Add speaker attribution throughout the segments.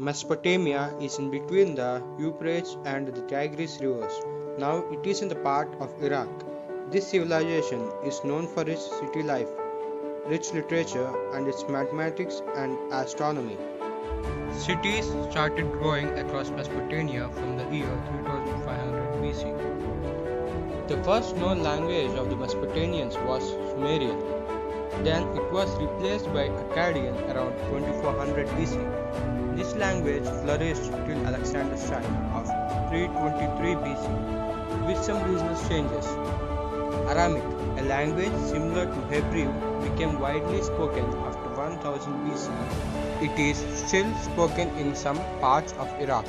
Speaker 1: Mesopotamia is in between the Euphrates and the Tigris rivers. Now it is in the part of Iraq. This civilization is known for its city life, rich literature, and its mathematics and astronomy. Cities started growing across Mesopotamia from the year 3500 BC. The first known language of the Mesopotamians was Sumerian. Then it was replaced by Akkadian around 2400 BC. This language flourished till Alexander's time of 323 BC, with some regional changes. Aramaic, a language similar to Hebrew, became widely spoken after 1000 BC. It is still spoken in some parts of Iraq.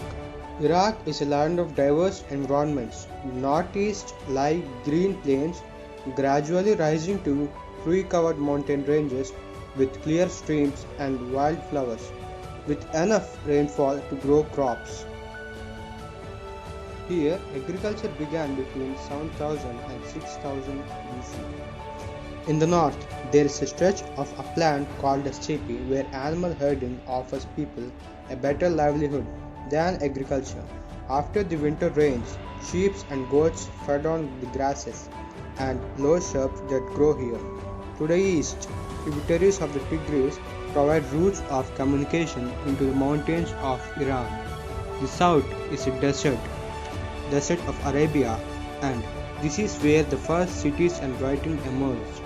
Speaker 1: Iraq is a land of diverse environments. Northeast lie green plains, gradually rising to tree-covered mountain ranges with clear streams and wildflowers, with enough rainfall to grow crops. Here, agriculture began between 7000 and 6000 BC. In the north, there is a stretch of upland called the steppe where animal herding offers people a better livelihood than agriculture. After the winter rains, sheep and goats fed on the grasses and low shrubs that grow here. To the east, tributaries of the Tigris provide routes of communication into the mountains of Iran. The south is a desert of Arabia, and this is where the first cities and writing emerged.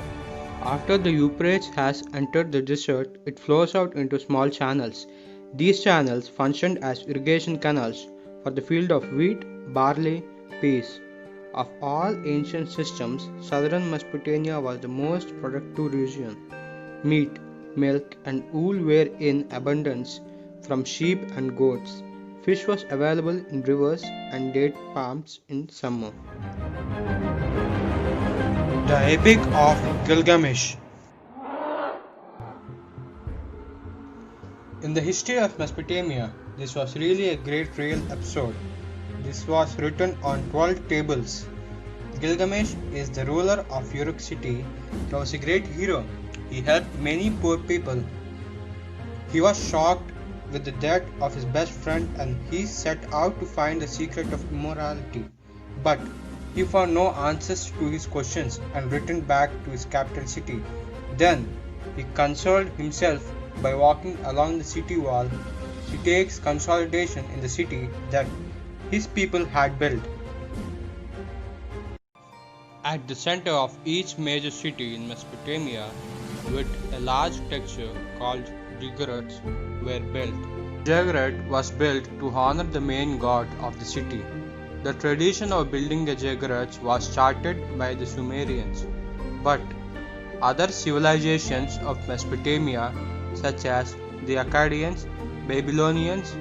Speaker 1: After the Euphrates has entered the desert, it flows out into small channels. These channels functioned as irrigation canals for the field of wheat, barley, peas. Of all ancient systems, southern Mesopotamia was the most productive region. Meat, milk, and wool were in abundance from sheep and goats. Fish was available in rivers and date palms in summer. The Epic of Gilgamesh. In the history of Mesopotamia, this was really a great real episode. This was written on 12 tables. Gilgamesh is the ruler of Uruk city. He was a great hero. He helped many poor people. He was shocked with the death of his best friend and he set out to find the secret of immortality. But he found no answers to his questions and returned back to his capital city. Then he consoled himself by walking along the city wall. He takes consolidation in the city that his people had built. At the center of each major city in Mesopotamia, with a large structure called ziggurats were built. Ziggurat was built to honor the main god of the city. The tradition of building the ziggurats was started by the Sumerians, but other civilizations of Mesopotamia, such as the Akkadians, Babylonians,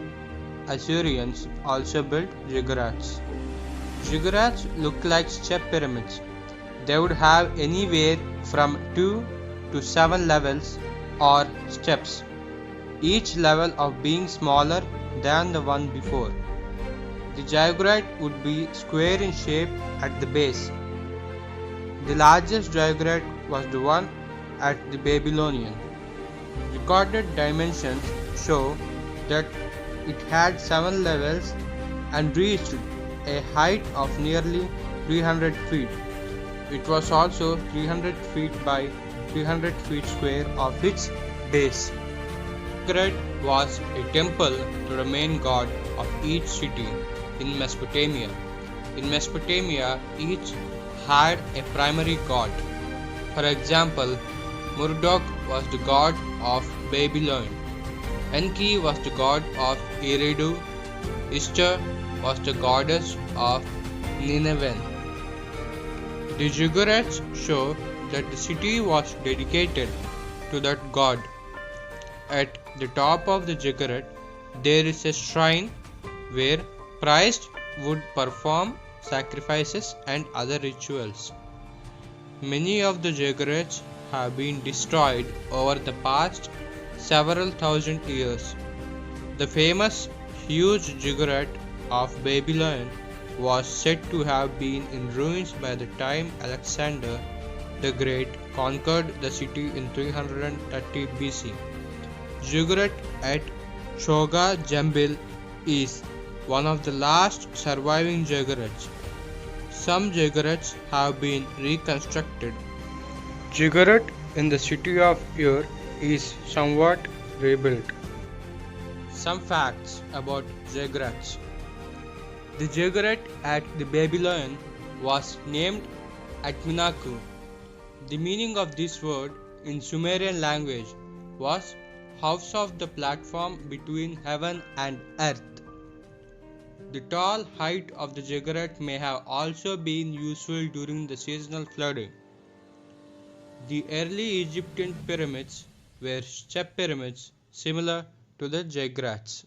Speaker 1: Assyrians, also built ziggurats. Ziggurats look like step pyramids. They would have anywhere from 2 to 7 levels or steps, each level of being smaller than the one before. The ziggurat would be square in shape at the base. The largest ziggurat was the one at the Babylonian. Recorded dimensions show that it had 7 levels and reached a height of nearly 300 feet. It was also 300 feet by 300 feet square of its base. Ziggurat was a temple to the main god of each city in Mesopotamia. In Mesopotamia, each had a primary god. For example, Marduk was the god of Babylon. Enki was the god of Eridu. Ishtar was the goddess of Nineveh. The ziggurats show that the city was dedicated to that god. At the top of the ziggurat, there is a shrine where priests would perform sacrifices and other rituals. Many of the ziggurats have been destroyed over the past several thousand years. The famous huge ziggurat of Babylon was said to have been in ruins by the time Alexander the Great conquered the city in 330 BC. Ziggurat at Choga Jambil is one of the last surviving ziggurats. Some ziggurats have been reconstructed. Ziggurat in the city of Ur is somewhat rebuilt. Some facts about ziggurats. The ziggurat at the Babylon was named Atminaku. The meaning of this word in Sumerian language was house of the platform between heaven and earth. The tall height of the ziggurat may have also been useful during the seasonal flooding. The early Egyptian pyramids were step pyramids similar to the ziggurats.